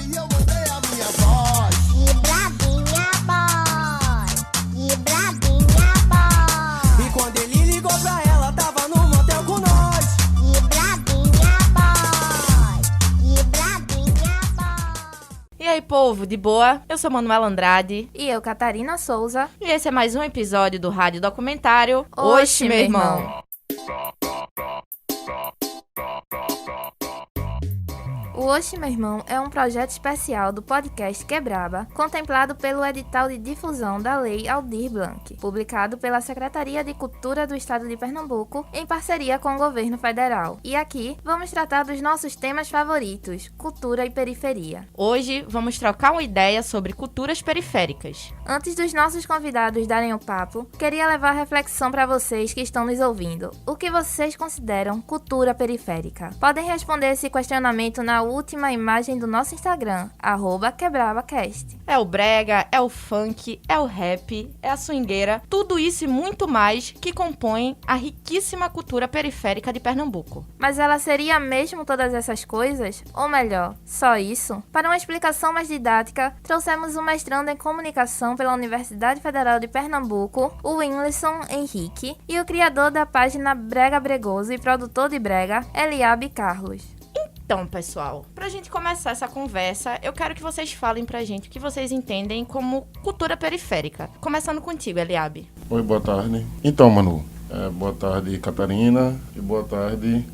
e eu mudei a minha voz. Que bradinha, boy. Que bradinha, boy. E quando ele ligou pra ela, tava no motel com nós. Que bradinha, boy. Que bradinha, boy. E aí, povo, de boa? Eu sou Manuela Andrade. E eu, Catarina Souza. E esse é mais um episódio do Rádio Documentário Oxe, meu irmão. O Oxe, meu irmão é um projeto especial do podcast Quebraba, contemplado pelo edital de difusão da Lei Aldir Blanc, publicado pela Secretaria de Cultura do Estado de Pernambuco, em parceria com o governo federal. E aqui vamos tratar dos nossos temas favoritos, cultura e periferia. Hoje vamos trocar uma ideia sobre culturas periféricas. Antes dos nossos convidados darem o papo, queria levar a reflexão para vocês que estão nos ouvindo. O que vocês consideram cultura periférica? Podem responder esse questionamento na última imagem do nosso Instagram, @quebrabacast. É o brega, é o funk, é o rap, é a swingueira, tudo isso e muito mais que compõem a riquíssima cultura periférica de Pernambuco. Mas ela seria mesmo todas essas coisas? Ou melhor, só isso? Para uma explicação mais didática, trouxemos um mestrando em comunicação pela Universidade Federal de Pernambuco, o Winlisson Henrique, e o criador da página Brega Bregoso e produtor de brega, Eliabe Carlos. Então, pessoal, pra gente começar essa conversa, eu quero que vocês falem pra gente o que vocês entendem como cultura periférica. Começando contigo, Eliabe. Oi, boa tarde. Então, Manu, boa tarde, Catarina, e boa tarde,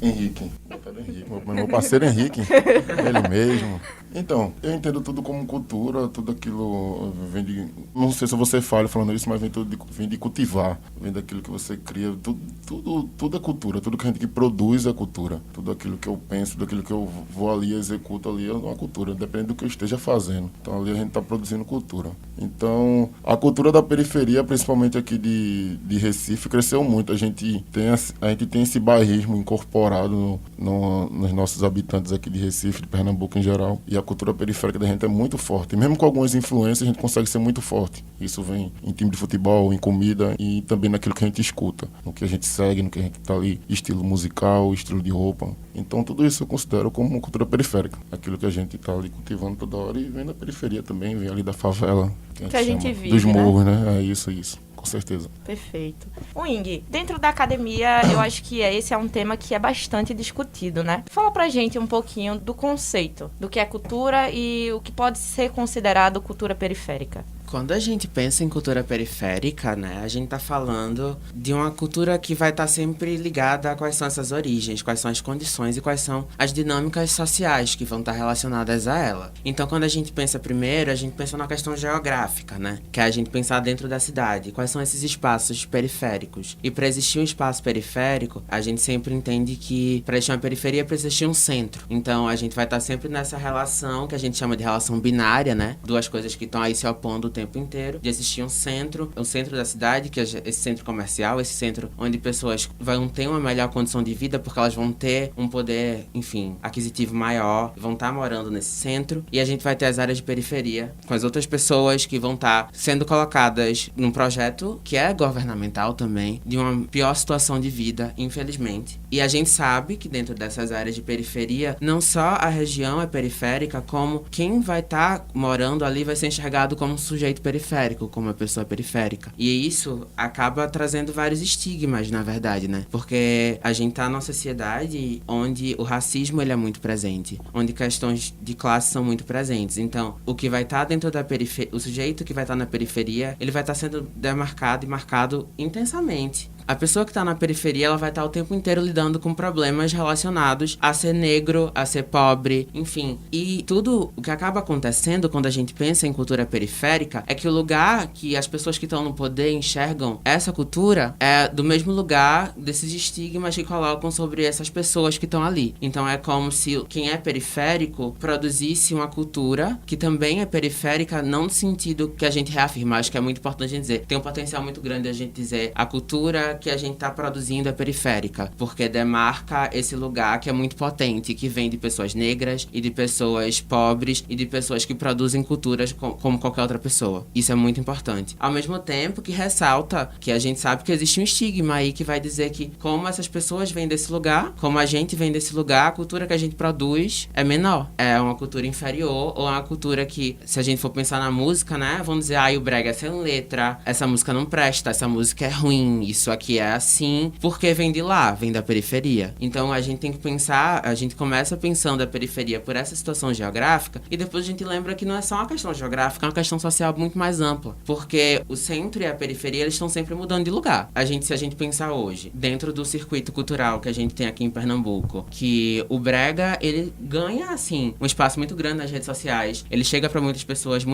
Henrique. Boa tarde, Henrique. Meu parceiro Henrique, ele mesmo. Então, eu entendo tudo como cultura, tudo aquilo vem de... Não sei se você fala falando isso, mas vem de cultivar, vem daquilo que você cria. Tudo é cultura, tudo que a gente produz é cultura. Tudo aquilo que eu penso, tudo aquilo que eu vou ali e executo ali é uma cultura, depende do que eu esteja fazendo. Então, ali a gente está produzindo cultura. Então, a cultura da periferia, principalmente aqui de Recife, cresceu muito. A gente tem esse bairrismo incorporado nos nossos habitantes aqui de Recife, de Pernambuco em geral. E a cultura periférica da gente é muito forte. E mesmo com algumas influências, a gente consegue ser muito forte. Isso vem em time de futebol, em comida e também naquilo que a gente escuta, no que a gente segue, no que a gente tá ali, estilo musical, estilo de roupa. Então, tudo isso eu considero como cultura periférica. Aquilo que a gente tá ali cultivando toda hora e vem da periferia também, vem ali da favela. Que a gente vive, dos morros, né? É isso. Com certeza. Perfeito. O Ing, dentro da academia, eu acho que esse é um tema que é bastante discutido, né? Fala pra gente um pouquinho do conceito, do que é cultura e o que pode ser considerado cultura periférica. Quando a gente pensa em cultura periférica, né, a gente tá falando de uma cultura que vai estar sempre ligada a quais são essas origens, quais são as condições e quais são as dinâmicas sociais que vão estar relacionadas a ela. Então, quando a gente pensa primeiro, a gente pensa na questão geográfica, né, que é a gente pensar dentro da cidade, quais são esses espaços periféricos. E para existir um espaço periférico, a gente sempre entende que para existir uma periferia precisa existir um centro. Então, a gente vai estar sempre nessa relação que a gente chama de relação binária, né, duas coisas que estão aí se opondo o tempo inteiro, de existir um centro da cidade, que é esse centro comercial, esse centro onde pessoas vão ter uma melhor condição de vida porque elas vão ter um poder, enfim, aquisitivo maior, vão estar morando nesse centro, e a gente vai ter as áreas de periferia com as outras pessoas que vão estar sendo colocadas num projeto que é governamental também, de uma pior situação de vida, infelizmente. E a gente sabe que dentro dessas áreas de periferia, não só a região é periférica, como quem vai estar morando ali vai ser enxergado como um sujeito periférico, como uma pessoa periférica. E isso acaba trazendo vários estigmas, na verdade, né? Porque a gente tá numa sociedade onde o racismo ele é muito presente, onde questões de classe são muito presentes. Então, o que vai estar dentro da periferia, o sujeito que vai estar na periferia, ele vai estar sendo demarcado e marcado intensamente. A pessoa que está na periferia, ela vai estar o tempo inteiro lidando com problemas relacionados a ser negro, a ser pobre, enfim. E tudo o que acaba acontecendo quando a gente pensa em cultura periférica é que o lugar que as pessoas que estão no poder enxergam essa cultura é do mesmo lugar desses estigmas que colocam sobre essas pessoas que estão ali. Então é como se quem é periférico produzisse uma cultura que também é periférica, não no sentido que a gente reafirma, acho que é muito importante a gente dizer. Tem um potencial muito grande a gente dizer a cultura cultura que a gente tá produzindo é periférica, porque demarca esse lugar que é muito potente, que vem de pessoas negras e de pessoas pobres e de pessoas que produzem culturas como qualquer outra pessoa. Isso é muito importante. Ao mesmo tempo que ressalta que a gente sabe que existe um estigma aí que vai dizer que como essas pessoas vêm desse lugar, como a gente vem desse lugar, a cultura que a gente produz é menor. É uma cultura inferior ou é uma cultura que, se a gente for pensar na música, né, vamos dizer, o brega é sem letra, essa música não presta, essa música é ruim, isso aqui é assim, porque vem de lá, vem da periferia. Então a gente tem que pensar, a gente começa pensando a periferia por essa situação geográfica e depois a gente lembra que não é só uma questão geográfica, é uma questão social muito mais ampla, porque o centro e a periferia, eles estão sempre mudando de lugar. Se a gente pensar hoje, dentro do circuito cultural que a gente tem aqui em Pernambuco, que o brega, ele ganha, assim, um espaço muito grande nas redes sociais, ele chega pra muitas pessoas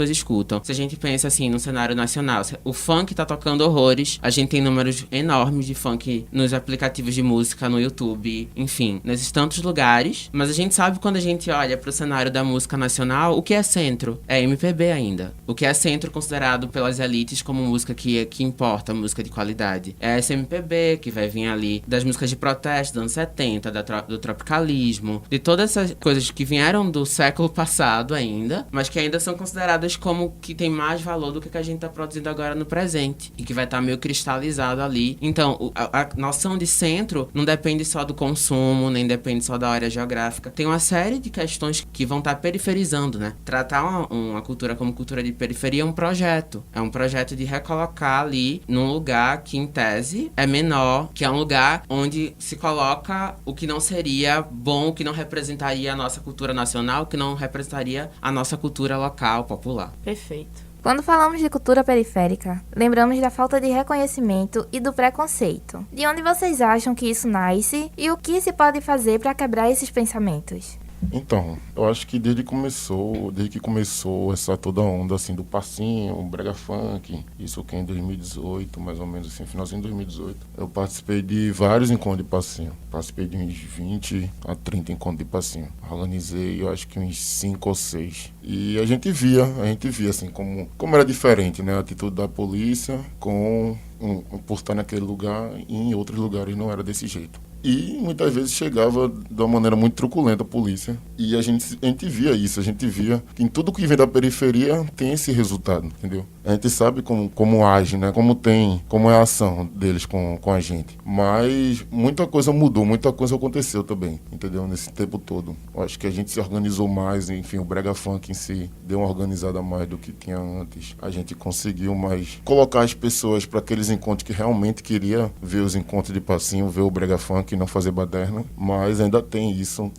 escutam. Se a gente pensa, assim, no cenário nacional, o funk tá tocando horrores, a gente tem números enormes de funk nos aplicativos de música, no YouTube, enfim, nesses tantos lugares, mas a gente sabe quando a gente olha pro cenário da música nacional, o que é centro? É MPB ainda. O que é centro considerado pelas elites como música que importa, música de qualidade. É essa MPB que vai vir ali das músicas de protesto dos anos 70, do tropicalismo, de todas essas coisas que vieram do século passado ainda, mas que ainda são consideradas como que tem mais valor do que a gente tá produzindo agora no presente e que vai estar meio cristalizado ali. Então, a noção de centro não depende só do consumo, nem depende só da área geográfica. Tem uma série de questões que vão estar periferizando, né? Tratar uma cultura como cultura de periferia é um projeto. É um projeto de recolocar ali num lugar que, em tese, é menor, que é um lugar onde se coloca o que não seria bom, o que não representaria a nossa cultura nacional, o que não representaria a nossa cultura local, popular. Perfeito. Quando falamos de cultura periférica, lembramos da falta de reconhecimento e do preconceito. De onde vocês acham que isso nasce e o que se pode fazer para quebrar esses pensamentos? Então, eu acho que desde que começou essa toda onda assim do passinho, o brega funk, isso que é em 2018, mais ou menos assim, finalzinho de 2018, eu participei de vários encontros de passinho. Participei de uns 20 a 30 encontros de passinho. Organizei, eu acho que uns 5 ou 6. E a gente via assim como era diferente, né, a atitude da polícia por estar naquele lugar e em outros lugares não era desse jeito. E muitas vezes chegava de uma maneira muito truculenta a polícia. E a gente via isso, a gente via que em tudo que vem da periferia tem esse resultado, entendeu? A gente sabe como age, né? Como é a ação deles com a gente. Mas muita coisa mudou, muita coisa aconteceu também, entendeu? Nesse tempo todo. Eu acho que a gente se organizou mais, enfim, o brega funk em si deu uma organizada mais do que tinha antes. A gente conseguiu mais colocar as pessoas para aqueles encontros que realmente queria ver os encontros de passinho, ver o brega funk e não fazer baderna. Mas ainda tem isso.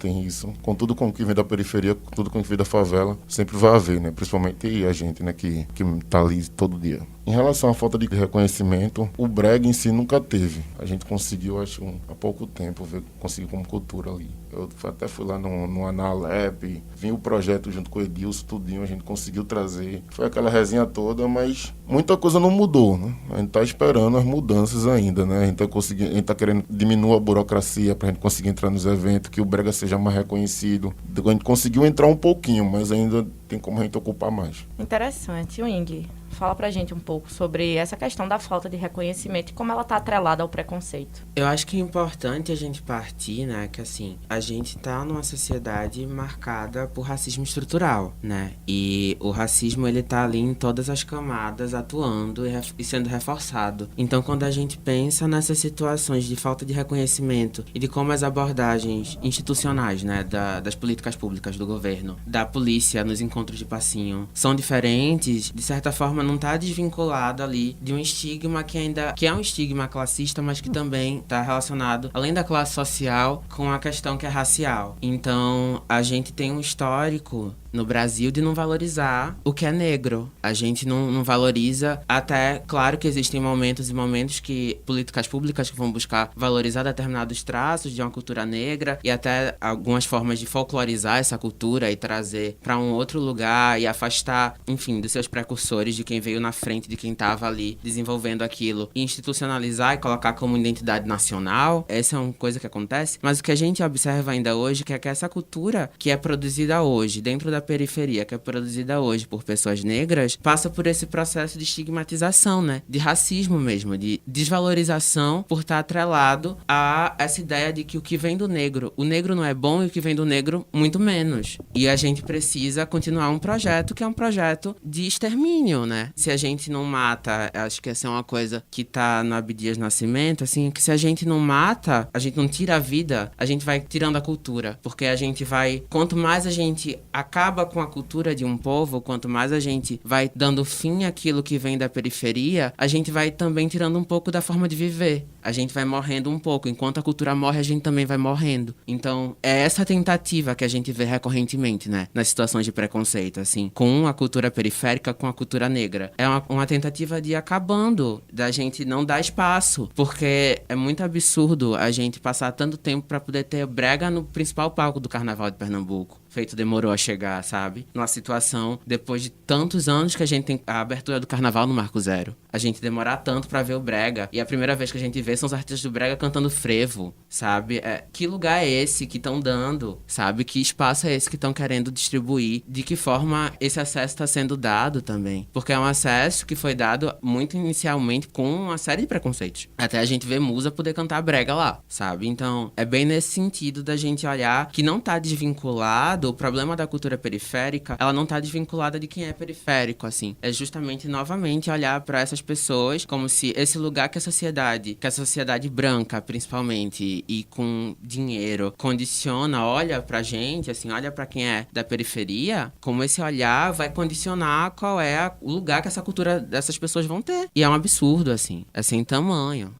Com tudo com que vem da periferia, com tudo com que vem da favela, sempre vai haver, né? Principalmente a gente, né? Que tá ali todo dia. Em relação à falta de reconhecimento, o brega em si nunca teve. A gente conseguiu, acho, há pouco tempo, conseguir como cultura ali. Eu até fui lá no Analep, vim o projeto junto com o Edilson, tudinho, a gente conseguiu trazer. Foi aquela resenha toda, mas muita coisa não mudou, né? A gente tá esperando as mudanças ainda, né? A gente tá querendo diminuir a burocracia pra gente conseguir entrar nos eventos, que o brega seja mais reconhecido. A gente conseguiu entrar um pouquinho, mas ainda tem como a gente ocupar mais. Interessante. Wing, fala pra gente um pouco sobre essa questão da falta de reconhecimento e como ela tá atrelada ao preconceito. Eu acho que é importante a gente partir, né, que assim, a gente tá numa sociedade marcada por racismo estrutural, né, e o racismo, ele tá ali em todas as camadas atuando e sendo reforçado. Então, quando a gente pensa nessas situações de falta de reconhecimento e de como as abordagens institucionais, né, das políticas públicas do governo, da polícia nos encontros de passinho, são diferentes, de certa forma não tá desvinculado ali de um estigma que é um estigma classista, mas que também tá relacionado, além da classe social, com a questão que é racial. Então, a gente tem um histórico no Brasil de não valorizar o que é negro. A gente não valoriza, até, claro que existem momentos e momentos que políticas públicas que vão buscar valorizar determinados traços de uma cultura negra e até algumas formas de folclorizar essa cultura e trazer para um outro lugar e afastar, enfim, dos seus precursores, de quem veio na frente, de quem estava ali desenvolvendo aquilo, e institucionalizar e colocar como identidade nacional. Essa é uma coisa que acontece, mas o que a gente observa ainda hoje é que essa cultura que é produzida hoje dentro da da periferia, que é produzida hoje por pessoas negras, passa por esse processo de estigmatização, né? De racismo mesmo, de desvalorização por estar atrelado a essa ideia de que o que vem do negro, o negro não é bom e o que vem do negro, muito menos. E a gente precisa continuar um projeto que é um projeto de extermínio, né? Se a gente não mata, acho que essa é uma coisa que tá no Abdias Nascimento, assim, que se a gente não mata, a gente não tira a vida, a gente vai tirando a cultura. Porque a gente vai, quanto mais a gente acaba com a cultura de um povo, quanto mais a gente vai dando fim àquilo que vem da periferia, a gente vai também tirando um pouco da forma de viver. A gente vai morrendo um pouco. Enquanto a cultura morre, a gente também vai morrendo. Então, é essa tentativa que a gente vê recorrentemente, né? Nas situações de preconceito, assim, com a cultura periférica, com a cultura negra. É uma tentativa de ir acabando, da gente não dar espaço. Porque é muito absurdo a gente passar tanto tempo pra poder ter brega no principal palco do Carnaval de Pernambuco. Feito demorou a chegar, sabe? Numa situação, depois de tantos anos que a gente tem a abertura do Carnaval no Marco Zero. A gente demorar tanto pra ver o brega. E a primeira vez que a gente vê são os artistas do brega cantando frevo, sabe? Que lugar é esse que estão dando, sabe? Que espaço é esse que estão querendo distribuir? De que forma esse acesso está sendo dado também? Porque é um acesso que foi dado muito inicialmente com uma série de preconceitos. Até a gente ver Musa poder cantar brega lá, sabe? Então, é bem nesse sentido da gente olhar que não tá desvinculado. O problema da cultura periférica, ela não tá desvinculada de quem é periférico, assim. É justamente, novamente, olhar para essas pessoas como se esse lugar que a sociedade branca, principalmente, e com dinheiro, condiciona, olha pra gente, assim, olha pra quem é da periferia, como esse olhar vai condicionar qual é o lugar que essa cultura dessas pessoas vão ter. E é um absurdo, assim. É sem tamanho.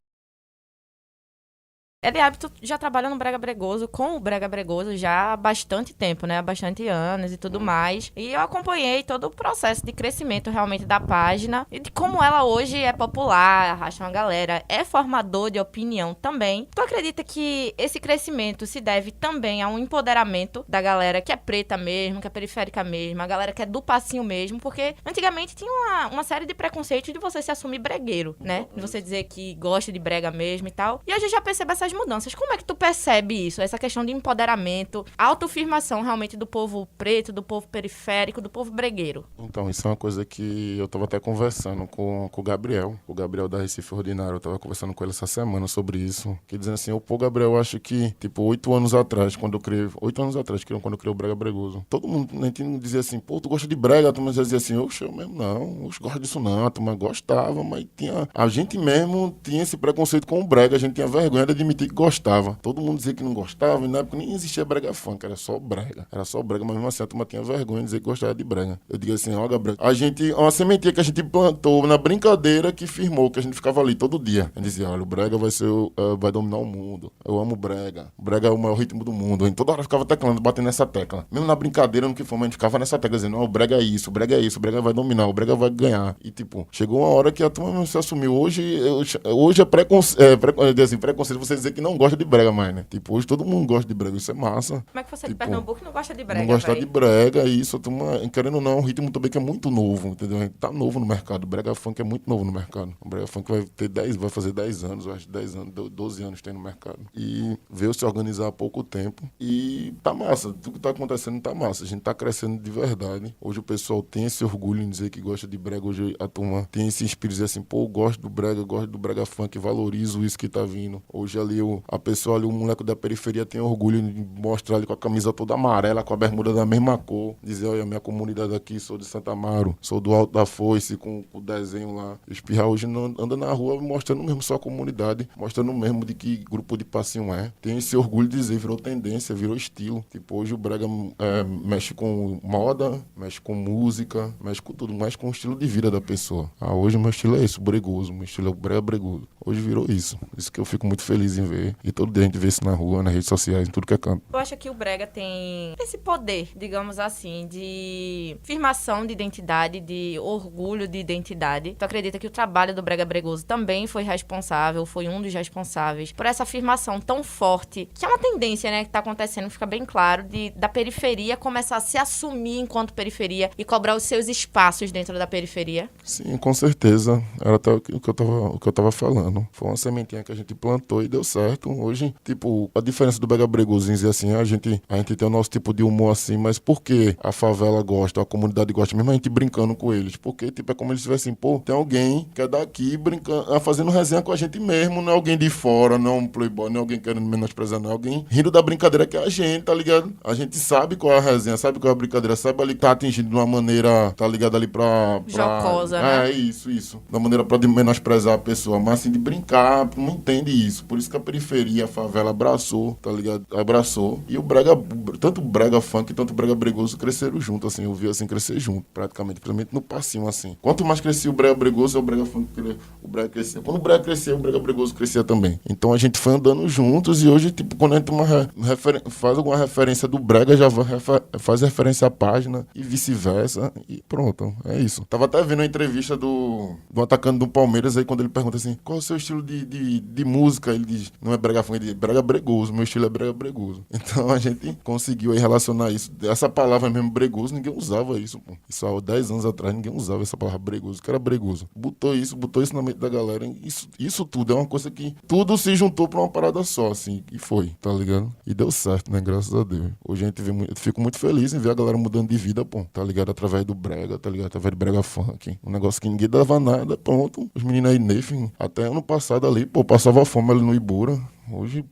Eliábito já trabalha no Brega Bregoso, com o Brega Bregoso já há bastante tempo, né? Há bastante anos e tudo mais. E eu acompanhei todo o processo de crescimento realmente da página e de como ela hoje é popular, arrasta uma galera, é formador de opinião também. Tu acredita que esse crescimento se deve também a um empoderamento da galera que é preta mesmo, que é periférica mesmo, a galera que é do passinho mesmo? Porque antigamente tinha uma série de preconceitos de você se assumir bregueiro, né? De você dizer que gosta de brega mesmo e tal. E hoje eu já percebo essas mudanças. Como é que tu percebe isso? Essa questão de empoderamento, autoafirmação realmente do povo preto, do povo periférico, do povo bregueiro? Então, isso é uma coisa que eu estava até conversando com o Gabriel da Recife Ordinário. Eu estava conversando com ele essa semana sobre isso. Que dizendo assim, pô, Gabriel, eu acho que, tipo, 8 anos atrás, quando eu criei o Brega Bregoso, todo mundo na gente dizia assim, pô, tu gosta de brega? A turma dizia assim, oxe, eu mesmo não, eu gosto disso não. A turma gostava, mas a gente mesmo tinha esse preconceito com o brega, a gente tinha vergonha de admitir que gostava. Todo mundo dizia que não gostava, e na época nem existia brega funk, era só brega, mas mesmo assim a turma tinha vergonha de dizer que gostava de brega. Eu digo assim, ó, Gabriel, uma sementinha que a gente plantou na brincadeira que firmou, que a gente ficava ali todo dia. A gente dizia, olha, o brega vai dominar o mundo, eu amo o brega é o maior ritmo do mundo. A gente toda hora ficava teclando, batendo nessa tecla. Mesmo na brincadeira, no que for, a gente ficava nessa tecla, dizendo, não, o brega é isso, o brega vai dominar, o brega vai ganhar. E tipo, chegou uma hora que a turma se assumiu. Hoje é preconceito você dizer que não gosta de brega mais, né? Tipo, hoje todo mundo gosta de brega, isso é massa. Como é que você é de Pernambuco não gosta de brega, não gosta de brega, isso, a turma, querendo ou não, é um ritmo também que é muito novo, entendeu? A gente tá novo no mercado, o brega funk é muito novo no mercado. O brega funk vai fazer 10 anos, eu acho, 10 anos, 12 anos tem no mercado. E veio se organizar há pouco tempo e tá massa, tudo que tá acontecendo tá massa, a gente tá crescendo de verdade. Hoje o pessoal tem esse orgulho em dizer que gosta de brega, hoje a turma tem esse espírito de dizer assim, pô, eu gosto do brega funk, valorizo isso que tá vindo. Hoje ali a pessoa ali, o moleque da periferia tem orgulho de mostrar ali com a camisa toda amarela, com a bermuda da mesma cor, dizer, olha, minha comunidade aqui, sou de Santa Amaro, sou do Alto da Foice, com o desenho lá. Espirrar hoje não anda na rua mostrando mesmo sua comunidade, mostrando mesmo de que grupo de passinho é. Tem esse orgulho de dizer, virou tendência, virou estilo. Tipo, hoje o brega mexe com moda, mexe com música, mexe com tudo, mais com o estilo de vida da pessoa. Hoje o meu estilo é isso, bregoso, meu estilo é o brega bregoso. Hoje virou isso. Isso que eu fico muito feliz em ver. E todo dia a gente vê isso na rua, nas redes sociais, em tudo que é canto. Eu acho que o brega tem esse poder, digamos assim, de afirmação de identidade, de orgulho de identidade. Tu acredita que o trabalho do Brega Bregoso também foi responsável, foi um dos responsáveis por essa afirmação tão forte, que é uma tendência, né, que tá acontecendo, fica bem claro, da periferia começar a se assumir enquanto periferia e cobrar os seus espaços dentro da periferia? Sim, com certeza. Era até o que eu tava falando. ligado? Foi uma sementinha que a gente plantou e deu certo. Hoje, tipo, a diferença do Brega Bregoso em dizer assim, a gente tem o nosso tipo de humor assim, mas por que a favela gosta, a comunidade gosta, mesmo a gente brincando com eles? Porque, tipo, é como eles tivessem, pô, tem alguém que é daqui brincando, fazendo resenha com a gente mesmo, não é alguém de fora, não é um playboy, não é alguém querendo menosprezar, não é alguém rindo da brincadeira que é a gente, tá ligado? A gente sabe qual é a resenha, sabe qual é a brincadeira, sabe ali que tá atingindo de uma maneira, tá ligado ali pra Jocosa, né? Isso. Da maneira pra menosprezar a pessoa, mas assim, de brincar, não entende isso. Por isso que a periferia, a favela abraçou, tá ligado? Abraçou. E o brega, tanto o brega funk, tanto o brega bregoso cresceram junto, assim, eu vi assim, crescer junto, praticamente, principalmente no passinho, assim. Quanto mais crescia o brega bregoso, o brega funk, o brega crescia. Quando o brega crescia, o brega bregoso crescia também. Então a gente foi andando juntos e hoje, tipo, quando a gente faz alguma referência do brega, já faz referência à página e vice-versa. E pronto, é isso. Tava até vendo uma entrevista do atacante do Palmeiras aí, quando ele pergunta assim, qual é o seu estilo de música? Ele diz, não é brega funk, ele diz, brega bregoso, meu estilo é brega bregoso. Então a gente conseguiu aí relacionar isso. Essa palavra mesmo, bregoso, ninguém usava isso, pô. Isso há 10 anos atrás, ninguém usava essa palavra bregoso, que era bregoso. Botou isso na mente da galera. Isso tudo é uma coisa que tudo se juntou pra uma parada só, assim, e foi, tá ligado? E deu certo, né? Graças a Deus. Hoje a gente vê eu fico muito feliz em ver a galera mudando de vida, pô, tá ligado? Através do brega, tá ligado? Através do brega funk. Um negócio que ninguém dava nada, pronto. Os meninos aí, Nefim, até ano passado ali, pô, passava fome ali no Ibura. Hoje,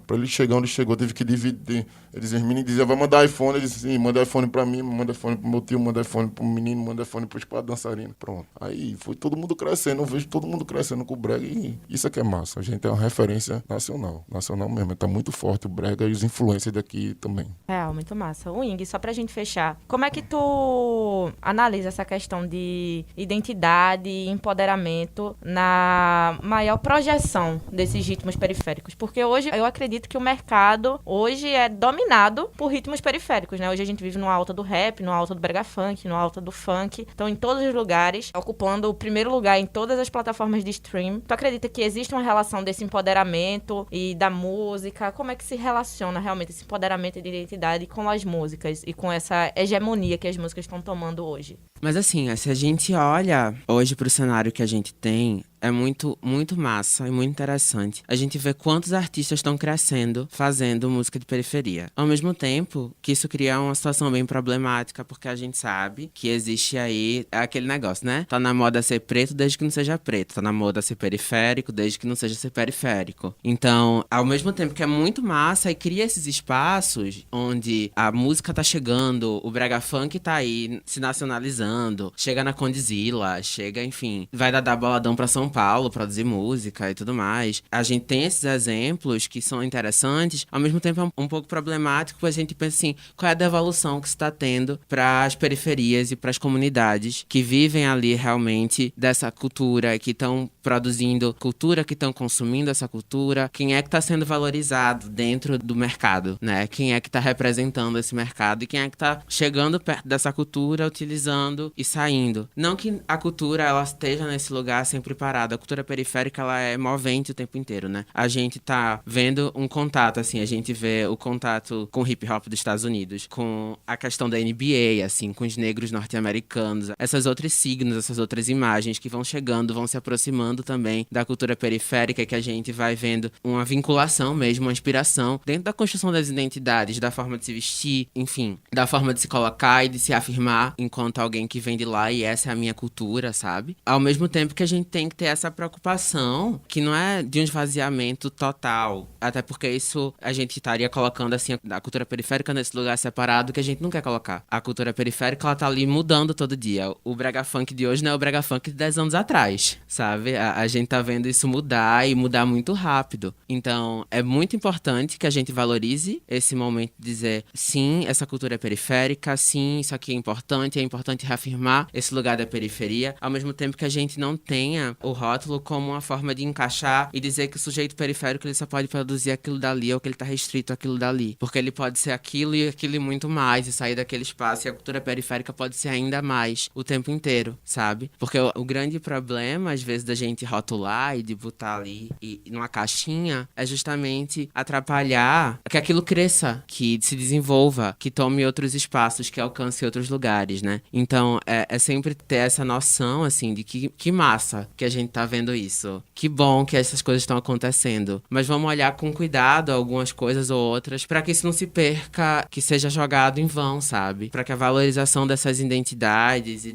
pra ele chegar onde chegou, teve que dividir. Os meninos diziam, vai mandar iPhone. Ele disse, sim, manda iPhone pra mim, manda iPhone pro meu tio, manda iPhone pro menino, manda iPhone pros quatro dançarinos. Pronto. Aí foi todo mundo crescendo, eu vejo todo mundo crescendo com o brega e isso aqui é massa. A gente é uma referência nacional mesmo. Tá muito forte o brega e os influencers daqui também. Real, muito massa. O Ing, só pra gente fechar, como é que tu analisa essa questão de identidade e empoderamento na maior projeção desses ritmos periféricos? Porque hoje eu acredito que o mercado hoje é dominado por ritmos periféricos, né? Hoje a gente vive numa alta do rap, numa alta do brega funk, numa alta do funk. Então, em todos os lugares, ocupando o primeiro lugar em todas as plataformas de stream. Tu acredita que existe uma relação desse empoderamento e da música? Como é que se relaciona realmente esse empoderamento de identidade com as músicas e com essa hegemonia que as músicas estão tomando hoje? Mas assim, se a gente olha hoje pro cenário que a gente tem, é muito, muito massa e muito interessante. A gente vê quantos artistas estão crescendo fazendo música de periferia. Ao mesmo tempo que isso cria uma situação bem problemática, porque a gente sabe que existe aí aquele negócio, né? Tá na moda ser preto desde que não seja preto. Tá na moda ser periférico desde que não seja ser periférico. Então, ao mesmo tempo que é muito massa e cria esses espaços onde a música tá chegando, o brega funk tá aí se nacionalizando, chega na Condzilla, chega, enfim, vai dar boladão pra São Paulo, produzir música e tudo mais. A gente tem esses exemplos que são interessantes, ao mesmo tempo é um pouco problemático, porque a gente pensa assim, qual é a devolução que se está tendo para as periferias e para as comunidades que vivem ali realmente dessa cultura, que estão produzindo cultura, que estão consumindo essa cultura, quem é que está sendo valorizado dentro do mercado, né? Quem é que está representando esse mercado e quem é que está chegando perto dessa cultura, utilizando e saindo. Não que a cultura ela esteja nesse lugar sempre parada, a cultura periférica ela é movente o tempo inteiro, né? A gente tá vendo um contato, assim, a gente vê o contato com o hip hop dos Estados Unidos, com a questão da NBA, assim, com os negros norte-americanos, essas outros signos, essas outras imagens que vão chegando, vão se aproximando também da cultura periférica, que a gente vai vendo uma vinculação mesmo, uma inspiração dentro da construção das identidades, da forma de se vestir, enfim, da forma de se colocar e de se afirmar enquanto alguém que vem de lá e essa é a minha cultura, sabe? Ao mesmo tempo que a gente tem que ter essa preocupação, que não é de um esvaziamento total, até porque isso a gente estaria colocando assim a cultura periférica nesse lugar separado que a gente não quer colocar. A cultura periférica, ela tá ali mudando todo dia. O brega funk de hoje não é o brega funk de 10 anos atrás, sabe? A gente tá vendo isso mudar e mudar muito rápido. Então, é muito importante que a gente valorize esse momento de dizer, sim, essa cultura é periférica, sim, isso aqui é importante reafirmar esse lugar da periferia, ao mesmo tempo que a gente não tenha o rótulo como uma forma de encaixar e dizer que o sujeito periférico ele só pode produzir aquilo dali ou que ele tá restrito àquilo dali. Porque ele pode ser aquilo e muito mais e sair daquele espaço e a cultura periférica pode ser ainda mais o tempo inteiro, sabe? Porque o grande problema, às vezes, da gente rotular e de botar ali e numa caixinha é justamente atrapalhar que aquilo cresça, que se desenvolva, que tome outros espaços, que alcance outros lugares, né? Então, é sempre ter essa noção, assim, de que massa que a gente gente tá vendo isso. Que bom que essas coisas estão acontecendo. Mas vamos olhar com cuidado algumas coisas ou outras para que isso não se perca, que seja jogado em vão, sabe? Para que a valorização dessas identidades e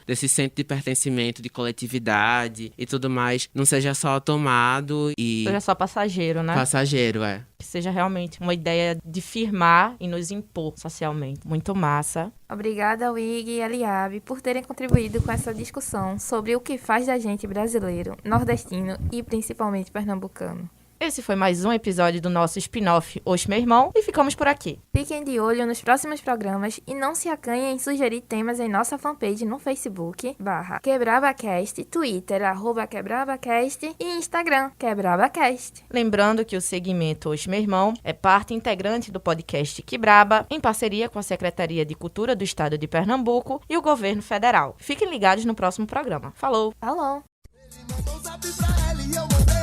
desse senso de pertencimento, de coletividade e tudo mais, não seja só tomado e... Seja só passageiro, né? Passageiro, é. Que seja realmente uma ideia de firmar e nos impor socialmente. Muito massa. Obrigada, Wig e Eliabe, por terem contribuído com essa discussão sobre o que faz da gente brasileiro, nordestino e principalmente pernambucano. Esse foi mais um episódio do nosso spin-off Oxe, meu irmão, e ficamos por aqui. Fiquem de olho nos próximos programas e não se acanhem em sugerir temas em nossa fanpage no Facebook, /QuebrabaCast, Twitter, @QuebrabaCast e Instagram, QuebrabaCast. Lembrando que o segmento Oxe, meu irmão é parte integrante do podcast Quebraba, em parceria com a Secretaria de Cultura do Estado de Pernambuco e o Governo Federal. Fiquem ligados no próximo programa. Falou! Falou! Ele mandou um zap pra ela e eu mandei